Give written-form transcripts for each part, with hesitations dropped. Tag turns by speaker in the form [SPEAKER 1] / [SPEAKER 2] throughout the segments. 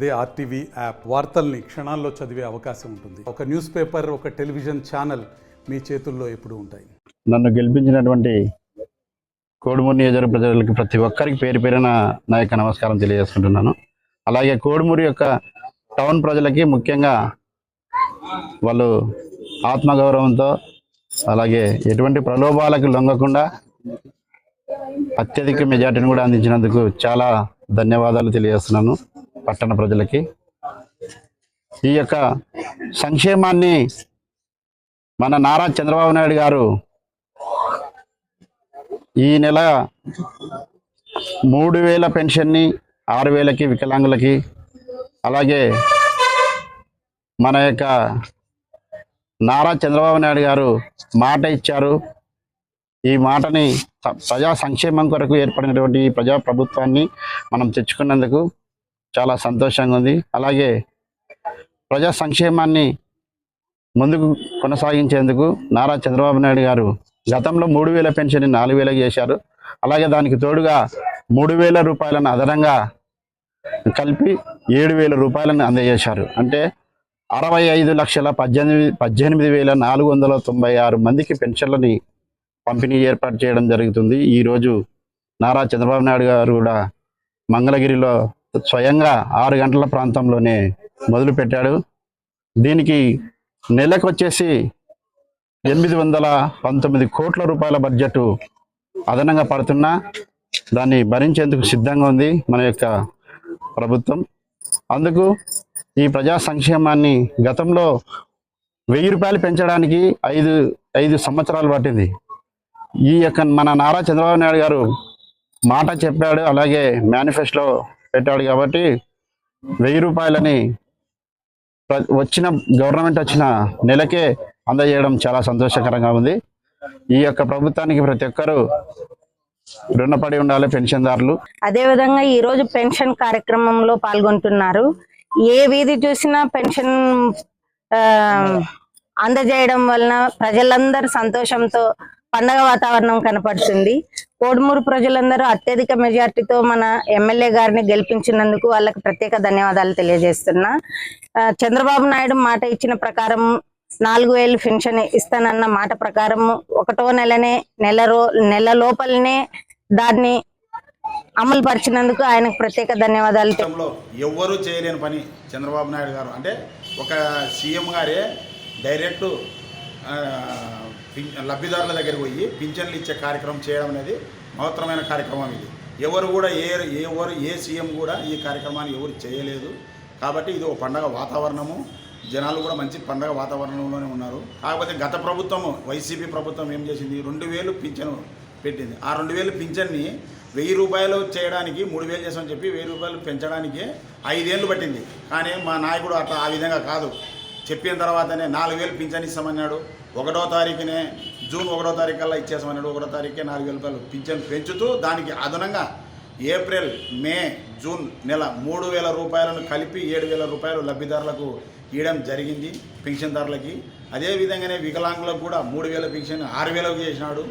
[SPEAKER 1] అదే RTV app వార్తల్ని క్షణాల్లో చదివే అవకాశం ఉంటుంది. ఒక న్యూస్ పేపర్, ఒక టెలివిజన్ ఛానల్ మీ చేతుల్లో ఎప్పుడూ ఉంటాయి.
[SPEAKER 2] నన్ను గెలిపించినటువంటి కోడుమూరు నియోజకవర్గ ప్రజలకు ప్రతి ఒక్కరికి పేరు పేరున నా యొక్క నమస్కారం తెలియజేసుకుంటున్నాను. అలాగే కోడుమూరు యొక్క టౌన్ ప్రజలకి ముఖ్యంగా వాళ్ళు ఆత్మగౌరవంతో అలాగే ఎటువంటి ప్రలోభాలకు లొంగకుండా అత్యధిక మెజార్టీని కూడా అందించినందుకు చాలా ధన్యవాదాలు తెలియజేస్తున్నాను పట్టణ ప్రజలకి. ఈ యొక్క సంక్షేమాన్ని మన నారా చంద్రబాబు నాయుడు గారు ఈ నెల 3,000 పెన్షన్ని 6,000కి వికలాంగులకి, అలాగే మన యొక్క నారా చంద్రబాబు నాయుడు గారు మాట ఇచ్చారు. ఈ మాటని ప్రజా సంక్షేమం కొరకు ఏర్పడినటువంటి ఈ ప్రజా ప్రభుత్వాన్ని మనం తెచ్చుకున్నందుకు చాలా సంతోషంగా ఉంది. అలాగే ప్రజా సంక్షేమాన్ని ముందుకు కొనసాగించేందుకు నారా చంద్రబాబు నాయుడు గారు గతంలో 3,000 పెన్షన్ 4,000కి చేశారు. అలాగే దానికి తోడుగా 3,000 రూపాయలను అదనంగా కలిపి 7,000 రూపాయలను అందజేశారు. అంటే 65,18,496 మందికి పెన్షన్లని పంపిణీ ఏర్పాటు చేయడం జరుగుతుంది. ఈరోజు నారా చంద్రబాబు నాయుడు గారు కూడా మంగళగిరిలో స్వయంగా 6 గంటల ప్రాంతంలోనే మొదలుపెట్టాడు. దీనికి నెలకు వచ్చేసి 819 కోట్ల రూపాయల బడ్జెట్ అదనంగా పడుతున్నా దాన్ని భరించేందుకు సిద్ధంగా ఉంది మన యొక్క ప్రభుత్వం. అందుకు ఈ ప్రజా సంక్షేమాన్ని గతంలో 1,000 రూపాయలు పెంచడానికి 5 సంవత్సరాలు పట్టింది. ఈ యొక్క మన నారా చంద్రబాబు నాయుడు గారు మాట చెప్పాడు, అలాగే మేనిఫెస్టోలో పెట్టాడు కాబట్టి 1,000 రూపాయలని గవర్నమెంట్ వచ్చిన నెలకే అందజేయడం చాలా సంతోషకరంగా ఉంది. ఈ యొక్క ప్రభుత్వానికి ప్రతి ఒక్కరూ రుణపడి ఉండాలి పెన్షన్దారులు.
[SPEAKER 3] అదేవిధంగా ఈరోజు పెన్షన్ కార్యక్రమంలో పాల్గొంటున్నారు. ఏ వీధి చూసినా పెన్షన్ అందజేయడం వలన ప్రజలందరూ సంతోషంతో పండగ వాతావరణం కనపడుతుంది. కోడుమూరు ప్రజలందరూ అత్యధిక మెజార్టీతో మన ఎమ్మెల్యే గారిని గెలిపించినందుకు వాళ్ళకి ప్రత్యేక ధన్యవాదాలు తెలియజేస్తున్నా. చంద్రబాబు నాయుడు మాట ఇచ్చిన ప్రకారం 4,000 పెన్షన్ ఇస్తానన్న మాట ప్రకారం 1వ నెలనే నెల లోపలనే దాన్ని అమలు పరిచినందుకు ఆయనకు ప్రత్యేక ధన్యవాదాలు.
[SPEAKER 4] ఎవ్వరూ చేయలేని పని చంద్రబాబు నాయుడు గారు అంటే ఒక సీఎం గారే డైరెక్ట్ లబ్ధిదారుల దగ్గరికి పోయి పింఛన్లు ఇచ్చే కార్యక్రమం చేయడం అనేది మహత్తరమైన కార్యక్రమం. ఇది ఎవరు కూడా ఏ సీఎం కూడా ఈ కార్యక్రమాన్ని ఎవరు చేయలేదు. కాబట్టి ఇది ఒక పండగ వాతావరణము, జనాలు కూడా మంచి పండగ వాతావరణంలోనే ఉన్నారు. కాకపోతే గత ప్రభుత్వము వైసీపీ ప్రభుత్వం ఏం చేసింది, 2,000 పింఛను పెట్టింది. ఆ 2,000 పింఛన్ని 1,000 రూపాయలు చేయడానికి 3,000 చేసామని చెప్పి 1,000 రూపాయలు పెంచడానికి 5 ఏళ్ళు పట్టింది. కానీ మా నాయకుడు అట్లా ఆ విధంగా కాదు, చెప్పిన తర్వాతనే 4,000 పింఛన్ ఇస్తామన్నాడు. 1వ తారీఖునే జూన్ 1వ తారీఖు కల్లా ఇచ్చేసామన్నాడు. 1వ తారీఖే 4,000 రూపాయలు పింఛన్ పెంచుతూ దానికి అదనంగా ఏప్రిల్, మే, జూన్ నెల 3,000 రూపాయలను కలిపి 7,000 రూపాయలు లబ్ధిదారులకు ఇవ్వడం జరిగింది పెన్షన్దారులకి. అదేవిధంగానే వికలాంగులకు కూడా 3,000 పెన్షన్ 6,000కు చేసినాడు.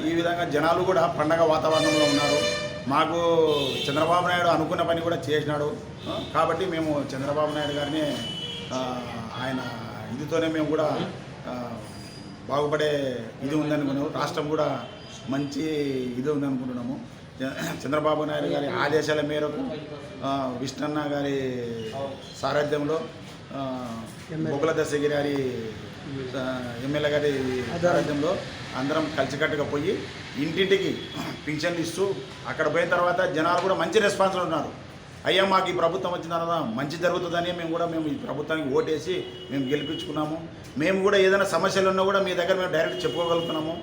[SPEAKER 4] ఈ విధంగా జనాలు కూడా పండగ వాతావరణంలో ఉన్నారు. మాకు చంద్రబాబు నాయుడు అనుకున్న పని కూడా చేసినాడు. కాబట్టి మేము చంద్రబాబు నాయుడు గారిని ఆయన ఇదితోనే మేము కూడా బాగుపడే ఇది ఉందనుకున్నాము. రాష్ట్రం కూడా మంచి ఇది ఉందనుకుంటున్నాము. చంద్రబాబు నాయుడు గారి ఆదేశాల మేరకు విష్ణన్న గారి సారథ్యంలో బొగ్గుల దశగిరి గారి ఎమ్మెల్యే గారి సారథ్యంలో అందరం కలిసికట్టుగా పోయి ఇంటింటికి పింఛన్లు ఇస్తూ అక్కడ పోయిన తర్వాత జనాలు కూడా మంచి రెస్పాన్స్లో ఉన్నారు. అయ్యా మాకు ఈ ప్రభుత్వం వచ్చిన తర్వాత మంచి జరుగుతుందని మేము ఈ ప్రభుత్వానికి ఓటేసి మేము గెలిపించుకున్నాము. మేము కూడా ఏదైనా సమస్యలు ఉన్నా కూడా మీ దగ్గర మేము డైరెక్ట్ చెప్పుకోగలుగుతున్నాము.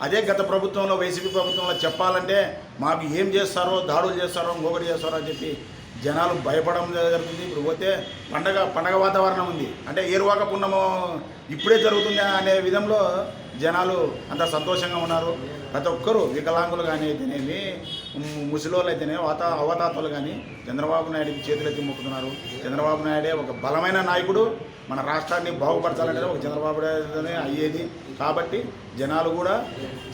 [SPEAKER 4] అదే గత ప్రభుత్వంలో వైసీపీ ప్రభుత్వంలో చెప్పాలంటే మాకు ఏం చేస్తారో, దాడులు చేస్తారో, ఇంకొకటి చేస్తారో అని చెప్పి జనాలు భయపడడం జరుగుతుంది. ఇప్పుడు పోతే పండగ వాతావరణం ఉంది. అంటే ఏరువాక పున్నము ఇప్పుడే జరుగుతుంది అనే విధంలో జనాలు అంత సంతోషంగా ఉన్నారు. ప్రతి ఒక్కరూ వికలాంగులు కానీ అయితేనేమి, ముసలోళ్ళు అయితేనేమి, అవతాతలు కానీ చంద్రబాబు నాయుడికి చేతులెత్తి మొక్కుతున్నారు. చంద్రబాబు నాయుడే ఒక బలమైన నాయకుడు. మన రాష్ట్రాన్ని బాగుపరచాలంటే ఒక చంద్రబాబు నాయుడునే అయ్యేది. కాబట్టి జనాలు కూడా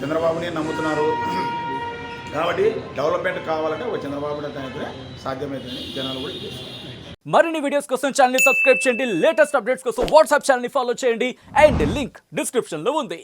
[SPEAKER 4] చంద్రబాబుని నమ్ముతున్నారు. కాబట్టి డెవలప్మెంట్ కావాలంటే ఒక చంద్రబాబు నాయుడు సాధ్యమవుతుందని జనాలు కూడా చేస్తున్నారు.
[SPEAKER 5] మరిన్ని వీడియోస్ కోసం ఛానల్ ని సబ్స్క్రైబ్ చేయండి, లేటెస్ట్ అప్డేట్స్ కోసం వాట్సాప్ ఛానల్ ని ఫాలో చేయండి అండ్ లింక్ డిస్క్రిప్షన్ లో ఉంది.